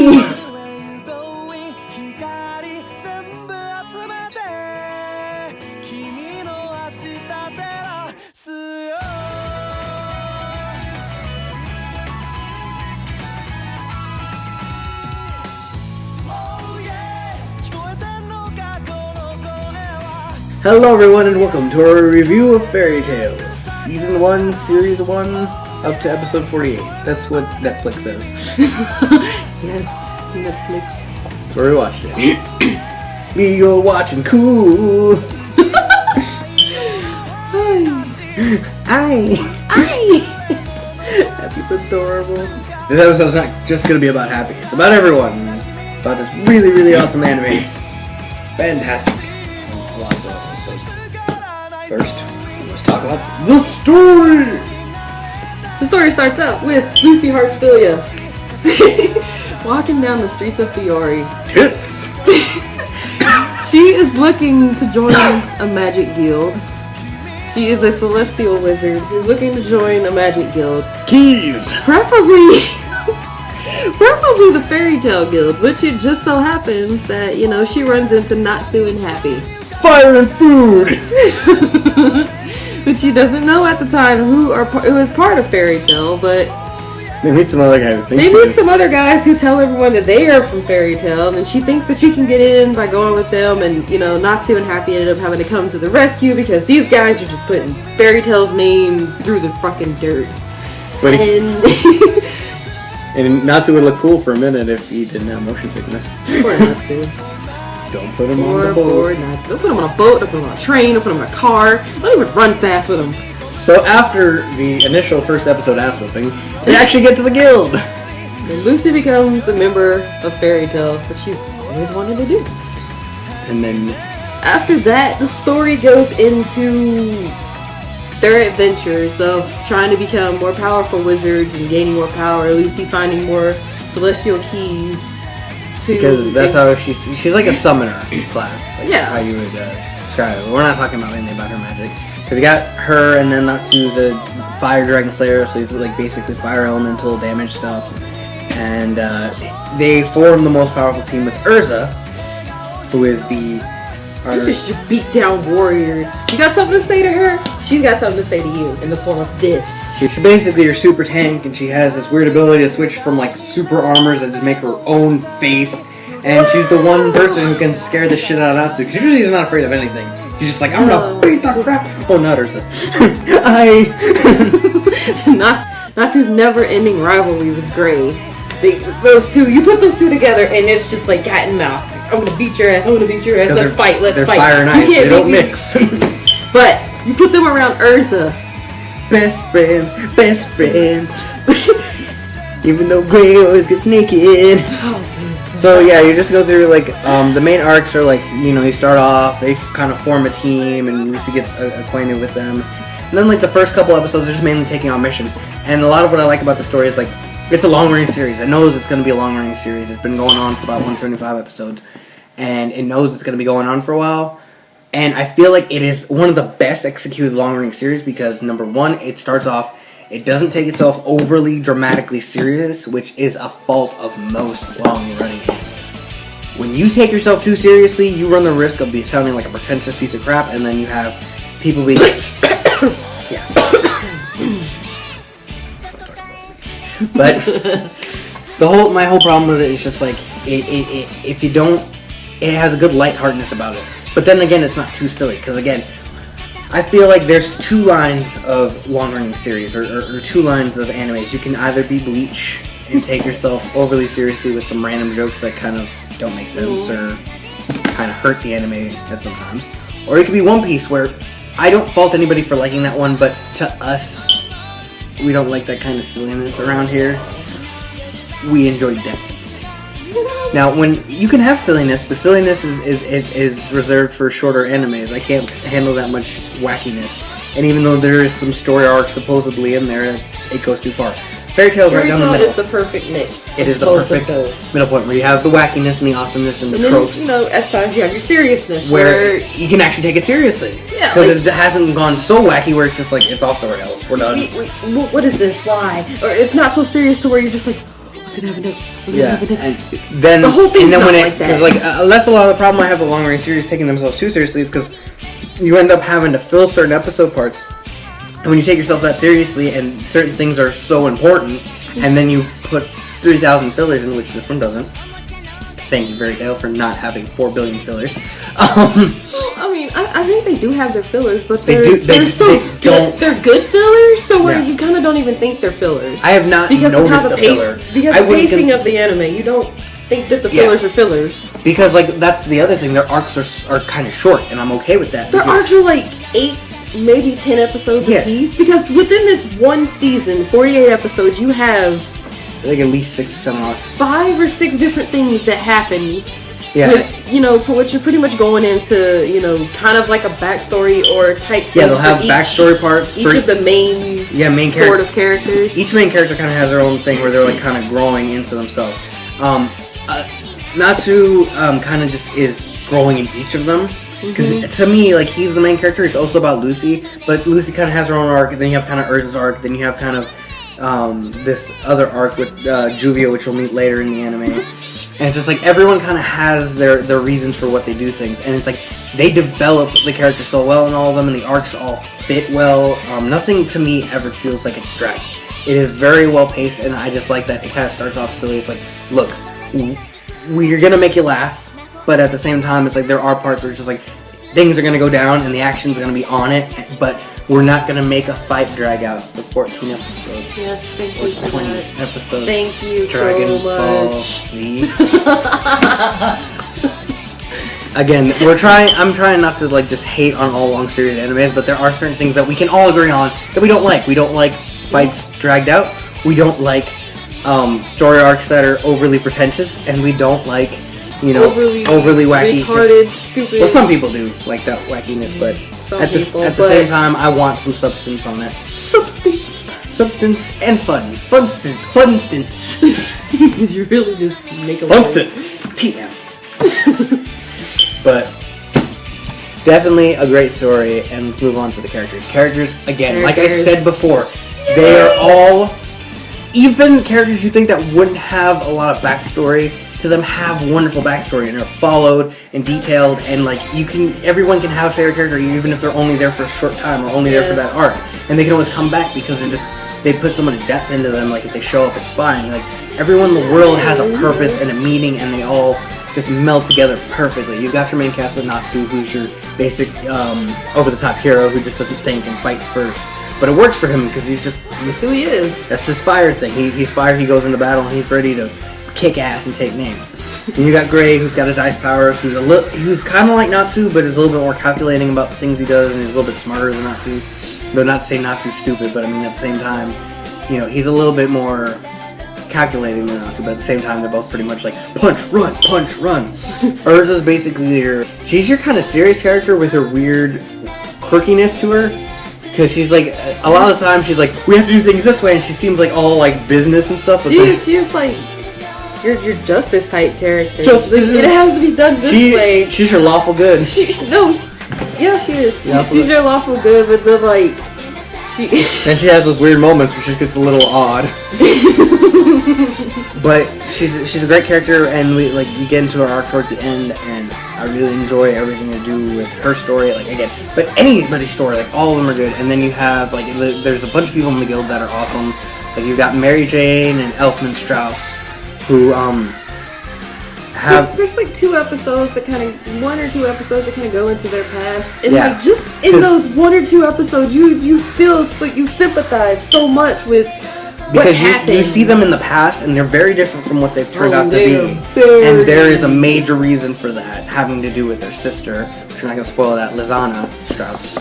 Hello everyone and welcome to our review of Fairy Tales, Season 1, Series 1, up to Episode 48. That's what Netflix says. Yes, Netflix. That's where we watched it. We go watching cool. Hi. Happy's adorable. This episode's not just going to be about Happy. It's about everyone. About this really, really awesome anime. Fantastic. Lots of it. First, let's talk about the story. The story starts out with Lucy Hartsfilia walking down the streets of Fiore. Tits. She is looking to join a magic guild. She is a celestial wizard who's looking to join a magic guild. Keys. Preferably the Fairy Tale Guild, which it just so happens that, you know, she runs into Natsu and Happy. Fire and food. But she doesn't know at the time who is part of Fairy Tale, but They meet some other guys. they meet some other guys who tell everyone that they are from Fairy Tale, and she thinks that she can get in by going with them, and, you know, Natsu and Happy ended up having to come to the rescue because these guys are just putting Fairy Tale's name through the fucking dirt. But And and Natsu would look cool for a minute if he didn't have motion sickness. poor Natsu. Don't put him on the Poor boat. Natsu. Don't put him on a boat, don't put him on a train, don't put him on a car. Don't even run fast with him. So after the initial first episode ass whooping, they actually get to the guild. And Lucy becomes a member of Fairy Tale, which she's always wanted to do. And then After that, the story goes into their adventures of trying to become more powerful wizards and gaining more power. Lucy finding more celestial keys to... because that's how she's like a summoner class. Like Yeah. how you would describe it. We're not talking about anything about her magic. Because you got her and then Natsu's a fire dragon slayer, so he's like basically fire elemental damage stuff. And they form the most powerful team with Urza, who is She's just your beat down warrior. You got something to say to her? She's got something to say to you in the form of this. She's basically your super tank, and she has this weird ability to switch from like super armors and just make her own face. And she's the one person who can scare the shit out of Natsu, because usually he's not afraid of anything. He's just like, I'm gonna beat the crap. Oh, not Ursa. Natsu's never-ending rivalry with Gray. Those two, you put those two together, and it's just like cat and mouse. I'm gonna beat your ass. I'm gonna beat your ass. Let's fight. They're fire and ice. They don't mix. But you put them around Ursa. Best friends. Even though Gray always gets naked. So yeah, you just go through like the main arcs are like, you know, you start off, they kind of form a team, and Lucy gets acquainted with them. And then like the first couple episodes are just mainly taking on missions. And a lot of what I like about the story is like, it's a long-running series. It knows it's going to be a long-running series. It's been going on for about 175 episodes. And it knows it's going to be going on for a while. And I feel like it is one of the best executed long-running series because, number one, it starts off, it doesn't take itself overly dramatically serious, which is a fault of most long-running animes. When you take yourself too seriously, you run the risk of sounding like a pretentious piece of crap, and then you have people being... yeah. But my whole problem with it is just like if you don't, it has a good lightheartedness about it. But then again, it's not too silly because again, I feel like there's two lines of long-running series or two lines of animes. You can either be Bleach and take yourself overly seriously with some random jokes that kind of don't make sense or kind of hurt the anime at sometimes, or it could be One Piece where I don't fault anybody for liking that one, but to us, we don't like that kind of silliness around here. We enjoy depth. Now, when you can have silliness, but silliness is reserved for shorter animes. I can't handle that much wackiness. And even though there is some story arc supposedly in there, it goes too far. Fairy Tail's right down the middle. Fairy Tail is the perfect mix. It is the perfect middle point where you have the wackiness and the awesomeness and the tropes. You know, at times you have your seriousness where you can actually take it seriously. Yeah. Because it hasn't gone so wacky where it's just like, it's off the rails. We're done. What is this? Why? Or it's not so serious to where you're just like, what's gonna happen next? What's gonna Yeah, happen next? and then The whole thing's and then not when like that. because that's a lot of the problem I have with long range series taking themselves too seriously is because you end up having to fill certain episode parts, and when you take yourself that seriously and certain things are so important, and then you put 3,000 fillers in, which this one doesn't. Thank you, Fairy Tail, for not having 4 billion fillers. I mean, I think they do have their fillers, but They they're so they good. don't- They're good fillers, so where Yeah. you kind of don't even think they're fillers. I have not because of how noticed the a filler. because I the wouldn't pacing of the anime, you don't think that the Yeah. fillers are fillers. Because like that's the other thing. Their arcs are kind of short, and I'm okay with that. Their because- arcs are like 8, maybe 10 episodes Yes. apiece. Because within this one season, 48 episodes, you have like at least 6 or 7 arcs. 5 or 6 different things that happen. Yeah. With, for which you're pretty much going into, kind of like a backstory or type. Yeah, thing they'll have for backstory parts Each for of the main sort of characters. Each main character kind of has their own thing where they're like kind of growing into themselves. Natsu kind of just is growing in each of them. Because to me, like, he's the main character. It's also about Lucy, but Lucy kind of has her own arc. And then you have kind of Urza's arc. Then you have kind of this other arc with Juvia, which we'll meet later in the anime. And it's just like everyone kind of has their reasons for what they do things, and it's like they develop the characters so well in all of them, and the arcs all fit well. Nothing to me ever feels like it's drag. It is very well paced, and I just like that it kind of starts off silly. It's like, look, we're gonna make you laugh, but at the same time, it's like there are parts where it's just like things are gonna go down and the action's gonna be on it, but we're not gonna make a fight drag out for 14 episodes. Yes, thank Or you for 20 that. episodes. Thank you Dragon so Ball much. Z. Again, I'm trying not to like just hate on all long series animes, but there are certain things that we can all agree on that we don't like. We don't like fights dragged out. We don't like story arcs that are overly pretentious, and we don't like overly wacky, retarded, stupid. Well, some people do like that wackiness, but at the same time, I want some substance on it. Substance and fun. Funstance. Because you really just make a Funstance. TM. But definitely a great story, and let's move on to the characters. Again, like I said before, they are all, even characters you think that wouldn't have a lot of backstory to them, have wonderful backstory and are followed and detailed, and like everyone can have a favorite character even if they're only there for a short time or only there for that arc, and they can always come back because they put so much depth into them. Like if they show up, it's fine. Like everyone in the world has a purpose and a meaning, and they all just melt together perfectly. You've got your main cast with Natsu, who's your basic over-the-top hero who just doesn't think and fights first. But it works for him because That's who he is. That's his fire thing. He's fire. He goes into battle and he's ready to kick ass and take names. And you got Gray, who's got his ice powers, who's kind of like Natsu, but is a little bit more calculating about the things he does, and he's a little bit smarter than Natsu. Though not to say Natsu's stupid, but I mean at the same time, he's a little bit more calculating than Natsu, but at the same time they're both pretty much like punch, run. Urza's basically she's your kind of serious character with her weird quirkiness to her. Because she's like, a lot of the time she's like, we have to do things this way, and she seems like all like business and stuff. She's like your justice type character. Justice. It has to be done this way. She's your lawful good. She is. She's your lawful good, but then like Then she has those weird moments where she gets a little odd. But she's a great character, and we get into her arc towards the end, and I really enjoy everything to do with her story. But anybody's story, all of them are good. And then you have there's a bunch of people in the guild that are awesome. Like you've got Mary Jane and Elfman Strauss, who have. So there's 2 episodes that kind of 1 or 2 episodes that kind of go into their past, and just in those 1 or 2 episodes, you feel like you sympathize so much with. Because you see them in the past, and they're very different from what they've turned out to be. And there is a major reason for that, having to do with their sister, which we're not going to spoil that, Lizana Strauss.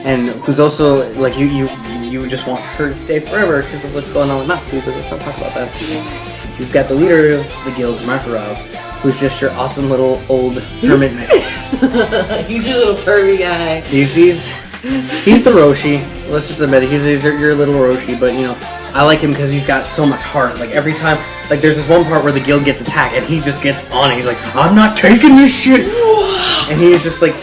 And who's also, you just want her to stay forever because of what's going on with Natsu, but let's not talk about that. You've got the leader of the guild, Makarov, who's just your awesome little old hermit man. He's your little pervy guy. He's the Roshi. Let's just admit it. He's your little Roshi, but I like him because he's got so much heart. Every time, there's this one part where the guild gets attacked, and he just gets on it. He's like, I'm not taking this shit. And he's just like,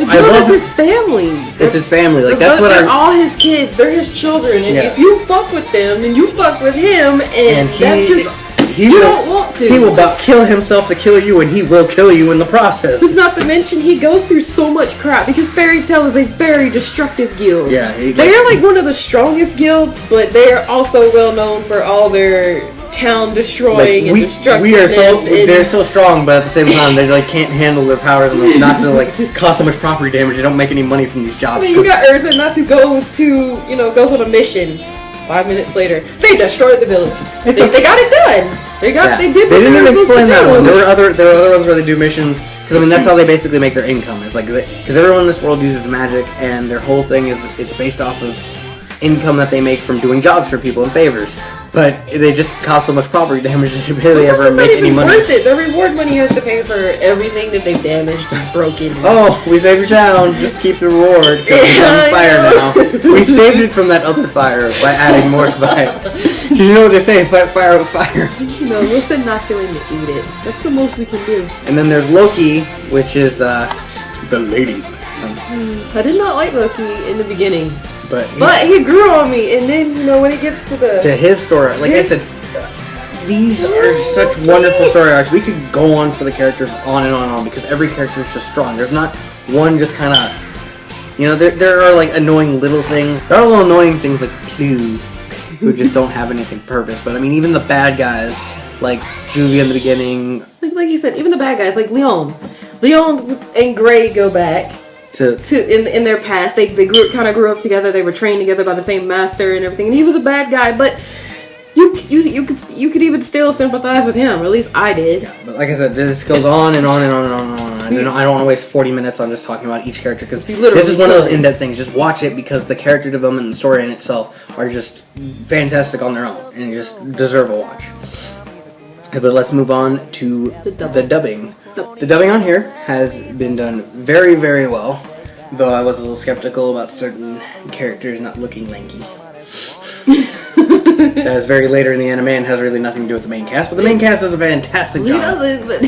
The guild is his family. It's his family. Like that's what they're all his kids. They're his children. And if you fuck with them, then you fuck with him, and that's just. Don't want to. He will about kill himself to kill you, and he will kill you in the process. It's not to mention he goes through so much crap because Fairy Tail is a very destructive guild. Yeah, they are like one of the strongest guilds, but they are also well known for all their town destroying and destructiveness. They're so strong, but at the same time they like can't handle their powers enough not to like cause so much property damage. They don't make any money from these jobs. I mean, you got Urza Natsu goes on a mission. 5 minutes later, they destroyed the village. They got it done. They did. They didn't even explain that one. There were other ones where they do missions. Because I mean, that's how they basically make their income. It's like because everyone in this world uses magic, and their whole thing is it's based off of income that they make from doing jobs for people and favors. But they just cause so much property damage that they barely ever make any money. Worth it. The reward money has to pay for everything that they've damaged and broken. Oh, we saved your town. Just keep the reward because it's on fire now. We saved it from that other fire by adding more fire. Did you know what they say? Fight fire with fire. No, we'll send Natsu in to eat it. That's the most we can do. And then there's Loki, which is the ladies' man. I did not like Loki in the beginning. But he grew on me, and then when it gets to his story, like I said, these are such wonderful story arcs. We could go on for the characters on and on and on because every character is just strong. There's not one just kind of, there are like annoying little things. There are little annoying things like Clue, who just don't have anything purpose. But I mean, even the bad guys, like Juvie in the beginning, like you said, even the bad guys like Leon and Gray go back. In their past, they kind of grew up together. They were trained together by the same master and everything. And he was a bad guy, but you could even still sympathize with him. Or at least I did. Yeah, but like I said, this goes on and on and on and on and on. I don't want to waste 40 minutes on just talking about each character because this is one of those in-depth things. Just watch it because the character development and the story in itself are just fantastic on their own and just deserve a watch. But let's move on to the dubbing. The dubbing on here has been done very, very well, though I was a little skeptical about certain characters not looking lanky. That is very later in the anime and has really nothing to do with the main cast, but the main cast does a fantastic job. He doesn't, but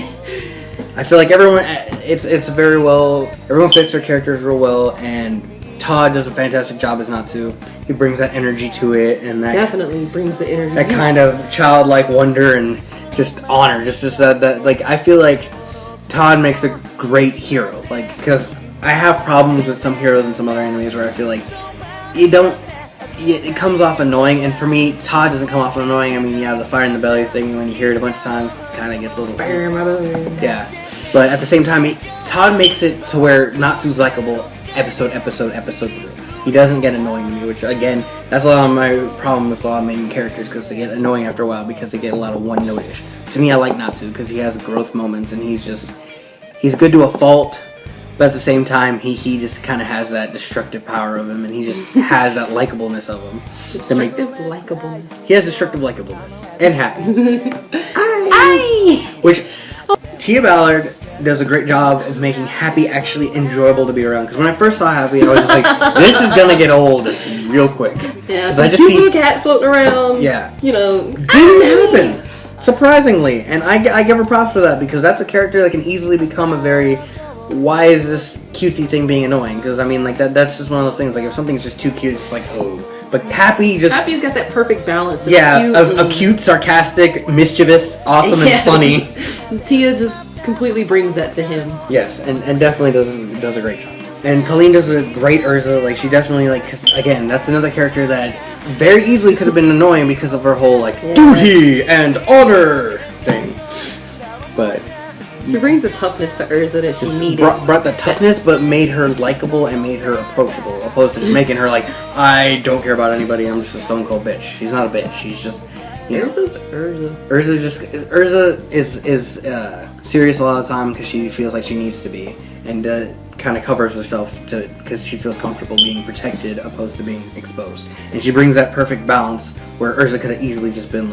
I feel like everyone, it's very well, everyone fits their characters real well, and Todd does a fantastic job as Natsu. He brings that energy to it, and that definitely brings the energy. That kind of childlike wonder and just honor, just that like I feel like Todd makes a great hero, like because I have problems with some heroes in some other animes where I feel like it comes off annoying, and for me, Todd doesn't come off annoying. I mean, yeah, the fire in the belly thing when you hear it a bunch of times kind of gets a little fire in my belly. Yeah, but at the same time, Todd makes it to where Natsu's likable episode through. He doesn't get annoying to me, which again, that's a lot of my problem with a lot of main characters because they get annoying after a while because they get a lot of one note-ish. To me, I like Natsu because he has growth moments and he's good to a fault, but at the same time, he just kind of has that destructive power of him and he just has that likableness of him. Destructive likableness. He has destructive likableness and happy. Aye. Which Tia Ballard does a great job of making Happy actually enjoyable to be around. Because when I first saw Happy, I was just like, this is gonna get old real quick. Yeah, so cute little cat floating around. Yeah. Didn't happen. Surprisingly. And I give her props for that because that's a character that can easily become a very, why is this cutesy thing being annoying? Because I mean, like that's just one of those things. Like if something's just too cute, it's like, oh. But Happy's got that perfect balance. Of cute, sarcastic, mischievous, awesome, and funny. And Tia just completely brings that to him. Yes, and definitely does a great job. And Colleen does a great Urza. Like she definitely because again, that's another character that very easily could have been annoying because of her whole duty and honor thing. But she brings the toughness to Urza that she needed. Brought the toughness, but made her likable and made her approachable, opposed to just making her like, I don't care about anybody. I'm just a stone cold bitch. She's not a bitch. She's just. Urza's Urza. Urza is serious a lot of the time because she feels like she needs to be, and kind of covers herself because she feels comfortable being protected opposed to being exposed. And she brings that perfect balance where Urza could have easily just been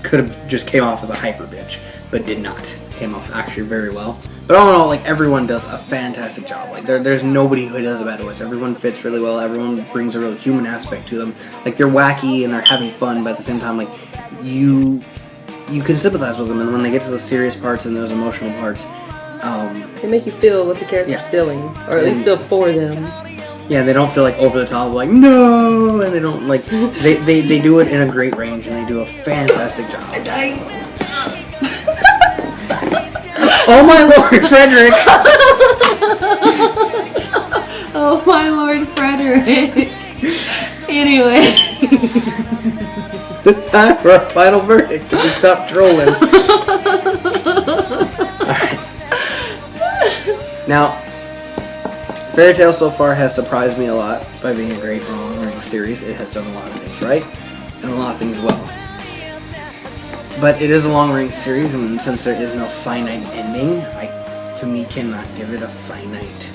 came off as a hyper bitch, but did not. Came off actually very well. But all in all, everyone does a fantastic job. There's nobody who does a bad voice. Everyone fits really well. Everyone brings a real human aspect to them. They're wacky and they're having fun, but at the same time, you can sympathize with them. And when they get to the serious parts and those emotional parts, They make you feel what the character's feeling, or at least feel for them. Yeah, they don't feel like over the top, like no, and they don't like they do it in a great range, and they do a fantastic job. I died. Oh my Lord, Frederick! Oh my Lord, Frederick. Anyway. It's time for our final verdict. Can we stop trolling? Alright. Now, Fairy Tail so far has surprised me a lot by being a great long-running series. It has done a lot of things right, and a lot of things well. But it is a long-running series, and since there is no finite ending, I, to me, cannot give it a finite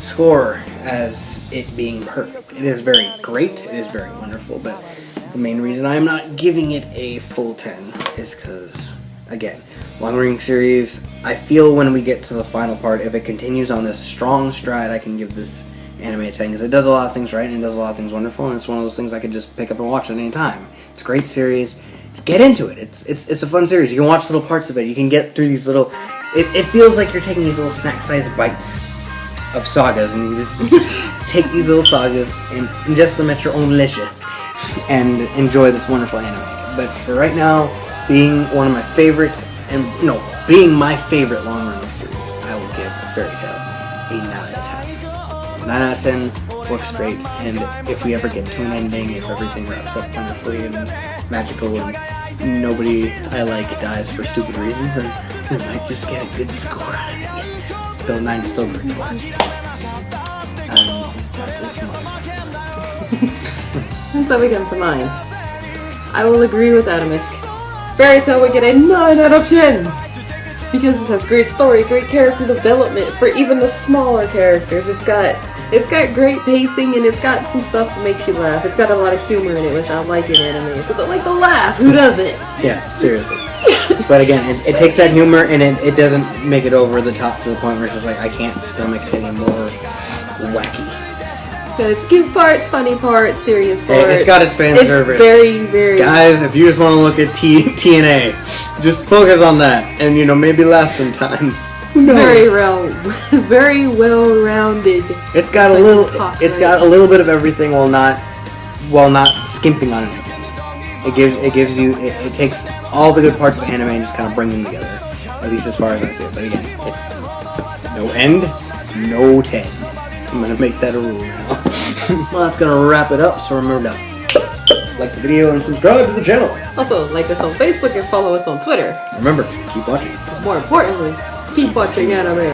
score as it being perfect. It is very great, it is very wonderful, but the main reason I am not giving it a full 10 is because, again, long-running series, I feel when we get to the final part, if it continues on this strong stride, I can give this anime a 10, because it does a lot of things right, and it does a lot of things wonderful, and it's one of those things I could just pick up and watch at any time. It's a great series. Get into it. It's a fun series. You can watch little parts of it. You can get through these little... It feels like you're taking these little snack-sized bites of sagas, and you just take these little sagas and ingest them at your own leisure and enjoy this wonderful anime. But for right now, being one of my favorite, being my favorite long-running series, I will give Fairy Tail a 9 out of 10. 9 out of 10 works great, and if we ever get to an ending, if everything wraps up wonderfully and magical and nobody I like dies for stupid reasons, then we might just get a good score out of it yet. Though 9 is still a great score. That is mine. And so we come to mine. I will agree with Adamus. Fairy Tail would get a 9 out of 10! Because it has great story, great character development for even the smaller characters. It's got great pacing, and it's got some stuff that makes you laugh. It's got a lot of humor in it, which I like in anime. Because I like to laugh. Who doesn't? Yeah, seriously. But again, it takes that humor, and it doesn't make it over the top to the point where it's just like, I can't stomach it anymore. Wacky. So it's cute parts, funny parts, serious parts. Hey, it's got its fan service. Very, very... Guys, if you just want to look at TNA, just focus on that, and maybe laugh sometimes. Very well-rounded. It's got a little bit of everything while not skimping on anything. It takes all the good parts of anime and just kind of brings them together. At least as far as I see it. But again, no end, no 10. I'm gonna make that a rule now. Well, that's gonna wrap it up. So remember to like the video and subscribe to the channel. Also, like us on Facebook and follow us on Twitter. Remember, keep watching. More importantly, keep watching anime.